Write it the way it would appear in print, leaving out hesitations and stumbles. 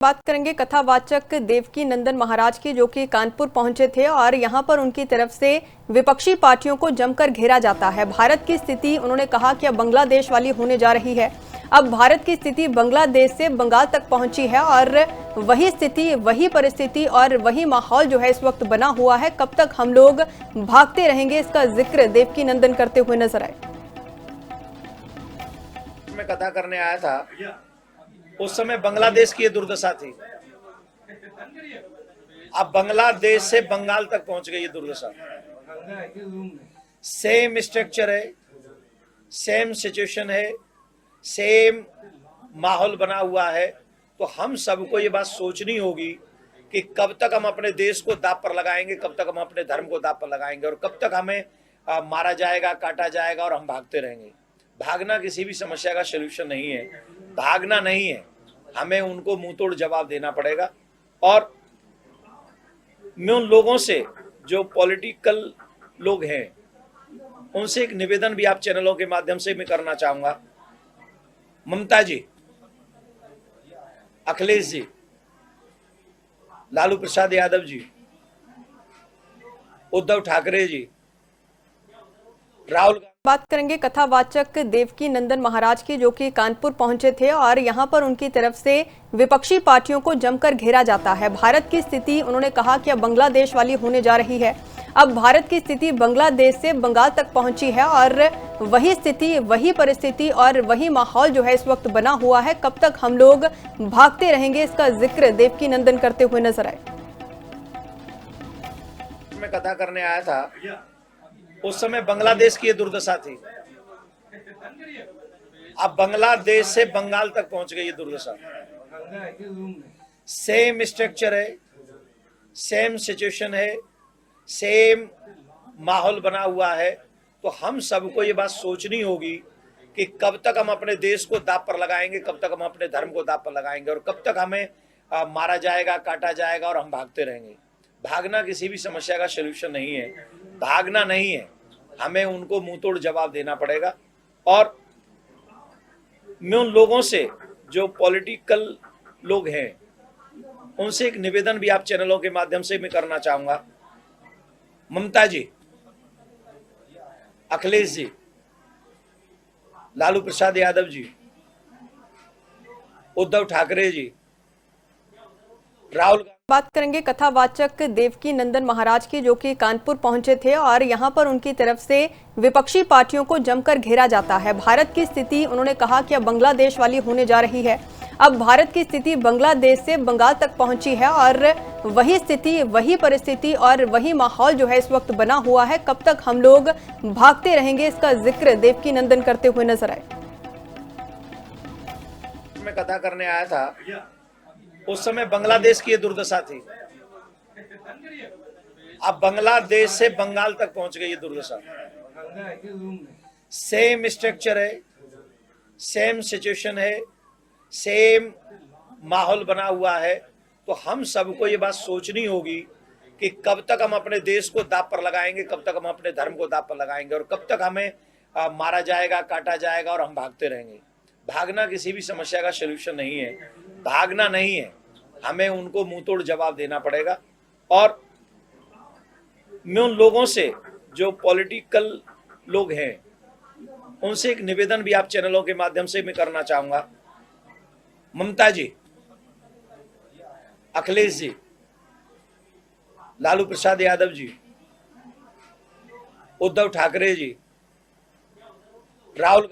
बात करेंगे कथावाचक देवकी नंदन महाराज की, जो कि कानपुर पहुंचे थे और यहां पर उनकी तरफ से विपक्षी पार्टियों को जमकर घेरा जाता है। भारत की स्थिति उन्होंने कहा कि अब बांग्लादेश वाली होने जा रही है। अब भारत की स्थिति बांग्लादेश से बंगाल तक पहुंची है और वही स्थिति, वही परिस्थिति और वही माहौल जो है इस वक्त बना हुआ है। कब तक हम लोग भागते रहेंगे, इसका जिक्र देवकी नंदन करते हुए नजर आए। मैं कथा करने आया था, उस समय बांग्लादेश की ये दुर्दशा थी। अब बांग्लादेश से बंगाल तक पहुंच गई ये दुर्दशा। सेम स्ट्रक्चर है, सेम सिचुएशन है, सेम माहौल बना हुआ है। तो हम सबको ये बात सोचनी होगी कि कब तक हम अपने देश को दांव पर लगाएंगे, कब तक हम अपने धर्म को दांव पर लगाएंगे और कब तक हमें मारा जाएगा, काटा जाएगा और हम भागते रहेंगे। भागना किसी भी समस्या का सलूशन नहीं है, भागना नहीं है, हमें उनको मुंह तोड़ जवाब देना पड़ेगा। और मैं उन लोगों से जो पॉलिटिकल लोग हैं उनसे एक निवेदन भी आप चैनलों के माध्यम से मैं करना चाहूंगा। ममता जी, अखिलेश जी, लालू प्रसाद यादव जी, उद्धव ठाकरे जी, राहुल। बात करेंगे कथावाचक देवकी नंदन महाराज की, जो कि कानपुर पहुंचे थे और यहां पर उनकी तरफ से विपक्षी पार्टियों को जमकर घेरा जाता है। भारत की स्थिति उन्होंने कहा कि अब बांग्लादेश वाली होने जा रही है। अब भारत की स्थिति बांग्लादेश से बंगाल तक पहुंची है और वही स्थिति, वही परिस्थिति और वही माहौल जो है इस वक्त बना हुआ है। कब तक हम लोग भागते रहेंगे, इसका जिक्र देवकी नंदन करते हुए नजर आए। मैं कथा करने आया था, उस समय बांग्लादेश की ये दुर्दशा थी। अब बांग्लादेश से बंगाल तक पहुंच गई ये दुर्दशा। सेम स्ट्रक्चर है, सेम सिचुएशन है, सेम माहौल बना हुआ है। तो हम सबको ये बात सोचनी होगी कि कब तक हम अपने देश को दांव पर लगाएंगे, कब तक हम अपने धर्म को दांव पर लगाएंगे और कब तक हमें मारा जाएगा, काटा जाएगा और हम भागते रहेंगे। भागना किसी भी समस्या का सलूशन नहीं है, भागना नहीं है, हमें उनको मुंह तोड़ जवाब देना पड़ेगा। और मैं उन लोगों से जो पॉलिटिकल लोग हैं उनसे एक निवेदन भी आप चैनलों के माध्यम से मैं करना चाहूंगा। ममता जी, अखिलेश जी, लालू प्रसाद यादव जी, उद्धव ठाकरे जी, राहुल। बात करेंगे कथावाचक देवकी नंदन महाराज की, जो कि कानपुर पहुंचे थे और यहां पर उनकी तरफ से विपक्षी पार्टियों को जमकर घेरा जाता है। भारत की स्थिति उन्होंने कहा कि अब बांग्लादेश वाली होने जा रही है। अब भारत की स्थिति बांग्लादेश से बंगाल तक पहुंची है और वही स्थिति, वही परिस्थिति और वही माहौल जो है इस वक्त बना हुआ है। कब तक हम लोग भागते रहेंगे, इसका जिक्र देवकी नंदन करते हुए नजर आए। मैं कथा करने आया था, उस समय बांग्लादेश की ये दुर्दशा थी। अब बांग्लादेश से बंगाल तक पहुंच गई ये दुर्दशा। सेम स्ट्रक्चर है, सेम सिचुएशन है, सेम माहौल बना हुआ है। तो हम सबको ये बात सोचनी होगी कि कब तक हम अपने देश को दांव पर लगाएंगे, कब तक हम अपने धर्म को दांव पर लगाएंगे और कब तक हमें मारा जाएगा, काटा जाएगा और हम भागते रहेंगे। भागना किसी भी समस्या का सलूशन नहीं है, भागना नहीं है, हमें उनको मुंह तोड़ जवाब देना पड़ेगा। और मैं उन लोगों से जो पॉलिटिकल लोग हैं उनसे एक निवेदन भी आप चैनलों के माध्यम से मैं करना चाहूंगा। ममता जी, अखिलेश जी, लालू प्रसाद यादव जी, उद्धव ठाकरे जी, राहुल।